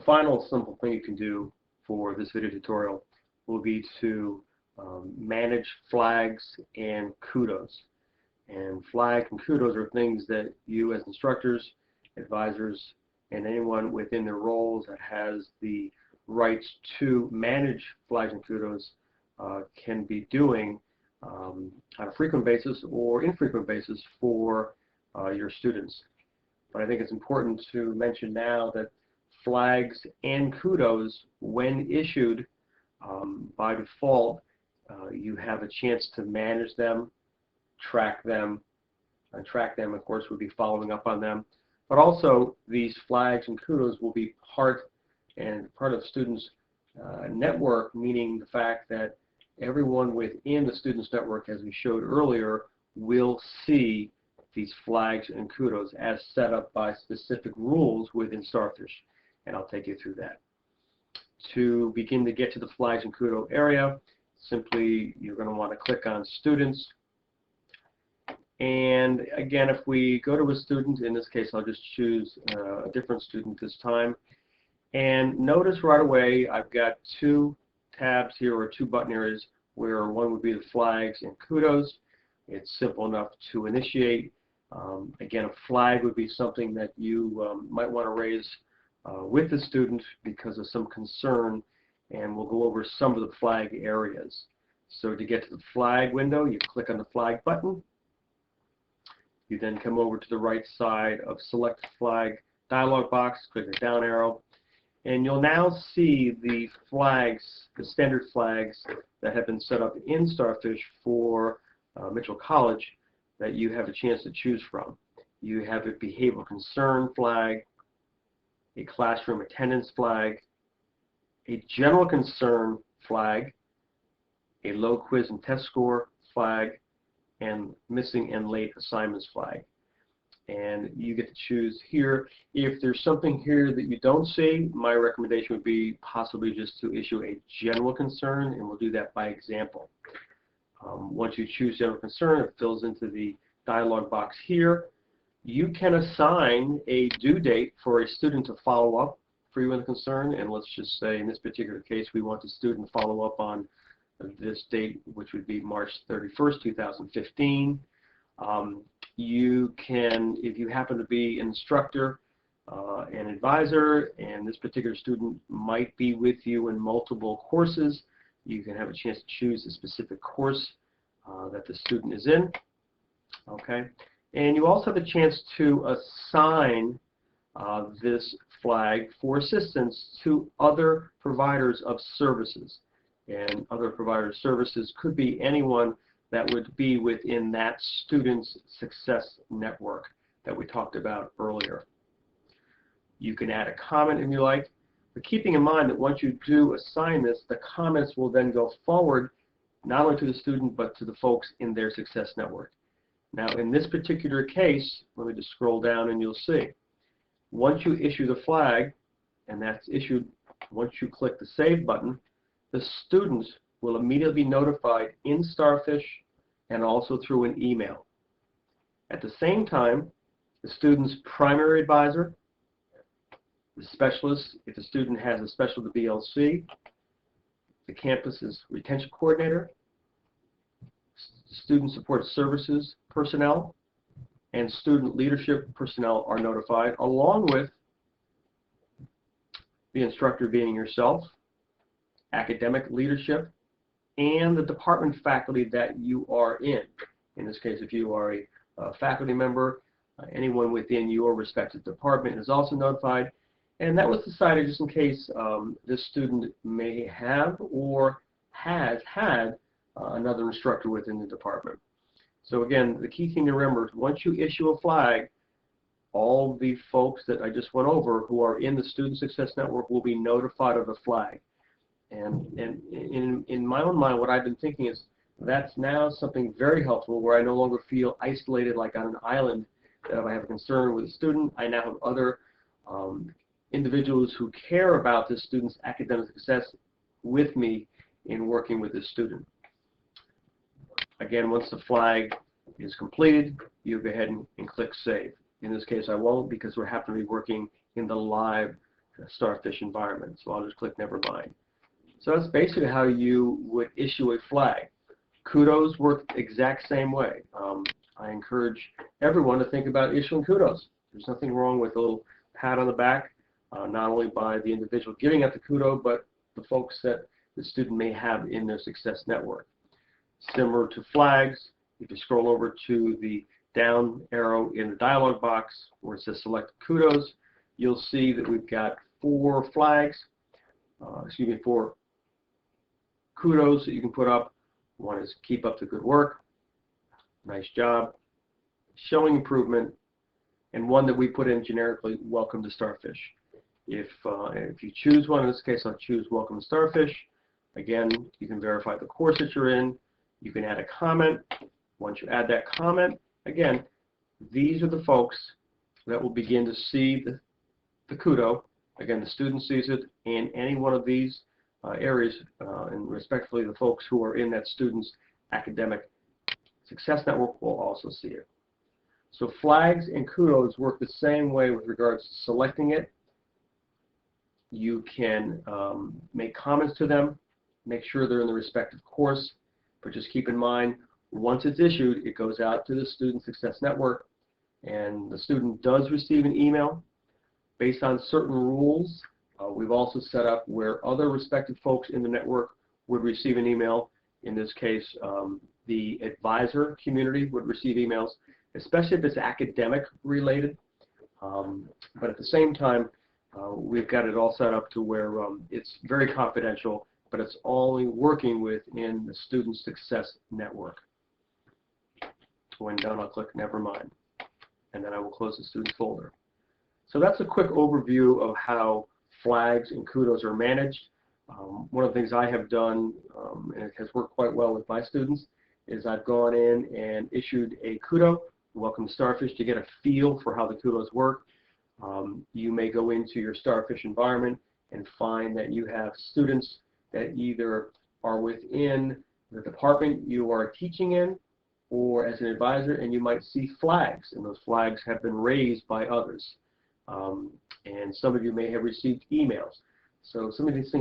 final simple thing you can do for this video tutorial will be to manage flags and kudos. And flags and kudos are things that you as instructors, advisors, and anyone within their roles that has the rights to manage flags and kudos can be doing on a frequent basis or infrequent basis for your students. But I think it's important to mention now that flags and kudos, when issued by default, you have a chance to manage them, track them. Track them, of course, would be following up on them. But also, these flags and kudos will be part of students' network, meaning the fact that everyone within the students' network, as we showed earlier, will see these flags and kudos as set up by specific rules within Starfish. And I'll take you through that. To begin to get to the flags and kudos area, simply you're going to want to click on Students. And again, if we go to a student, in this case I'll just choose a different student this time. And notice right away I've got two tabs here, or two button areas, where one would be the flags and kudos. It's simple enough to initiate. Again, a flag would be something that you might want to raise with the student because of some concern, and we'll go over some of the flag areas. So to get to the flag window, you click on the flag button. You then come over to the right side of Select Flag dialog box, click the down arrow, and you'll now see the flags, the standard flags that have been set up in Starfish for Mitchell College that you have a chance to choose from. You have a behavioral concern flag, a classroom attendance flag, a general concern flag, a low quiz and test score flag, and missing and late assignments flag. And you get to choose here. If there's something here that you don't see, my recommendation would be possibly just to issue a general concern, and we'll do that by example. Once you choose general concern, it fills into the dialog box here. You can assign a due date for a student to follow up for you in the concern, and let's just say in this particular case we want the student to follow up on this date, which would be March 31st, 2015. You can, if you happen to be an instructor, an advisor, and this particular student might be with you in multiple courses, you can have a chance to choose a specific course that the student is in. Okay, and you also have a chance to assign this flag for assistance to other providers of services. And other providers of services could be anyone that would be within that student's success network that we talked about earlier. You can add a comment if you like, but keeping in mind that once you do assign this, the comments will then go forward not only to the student but to the folks in their success network. Now in this particular case, let me just scroll down and you'll see, once you issue the flag, and that's issued once you click the Save button, the students will immediately be notified in Starfish and also through an email. At the same time, the student's primary advisor, the specialist, if the student has a special to BLC, the campus's retention coordinator, student support services personnel, and student leadership personnel are notified, along with the instructor being yourself, academic leadership, and the department faculty that you are in. In this case, if you are a faculty member, anyone within your respective department is also notified. And that was decided just in case this student may have or has had another instructor within the department. So again, the key thing to remember is once you issue a flag, all the folks that I just went over who are in the Student Success Network will be notified of the flag. And in my own mind, what I've been thinking is that's now something very helpful where I no longer feel isolated like on an island, that if I have a concern with a student, I now have other individuals who care about this student's academic success with me in working with this student. Again, once the flag is completed, you go ahead and click Save. In this case, I won't because we're happen to be working in the live starfish environment. So I'll just click never mind. So that's basically how you would issue a flag. Kudos work the exact same way. I encourage everyone to think about issuing kudos. There's nothing wrong with a little pat on the back, not only by the individual giving out the kudo, but the folks that the student may have in their success network. Similar to flags, if you scroll over to the down arrow in the dialog box where it says select kudos, you'll see that we've got 4 kudos that you can put up. One is keep up the good work, nice job, showing improvement, and one that we put in generically, welcome to Starfish. If you choose one, in this case I'll choose welcome to Starfish. Again, you can verify the course that you're in. You can add a comment. Once you add that comment, again, these are the folks that will begin to see the kudo. Again, the student sees it in any one of these areas, and respectively the folks who are in that student's academic success network will also see it. So flags and kudos work the same way with regards to selecting it. You can make comments to them, make sure they're in the respective course, but just keep in mind, once it's issued, it goes out to the Student Success Network, and the student does receive an email based on certain rules. We've also set up where other respective folks in the network would receive an email. In this case, the advisor community would receive emails, especially if it's academic related. But at the same time, we've got it all set up to where it's very confidential, but it's only working within the Student Success Network. When done, I'll click never mind, and then I will close the student folder. So that's a quick overview of how flags and kudos are managed. One of the things I have done, and it has worked quite well with my students, is I've gone in and issued a kudo, welcome to Starfish, to get a feel for how the kudos work. You may go into your Starfish environment and find that you have students that either are within the department you are teaching in or as an advisor, and you might see flags, and those flags have been raised by others. And some of you may have received emails. So some of these things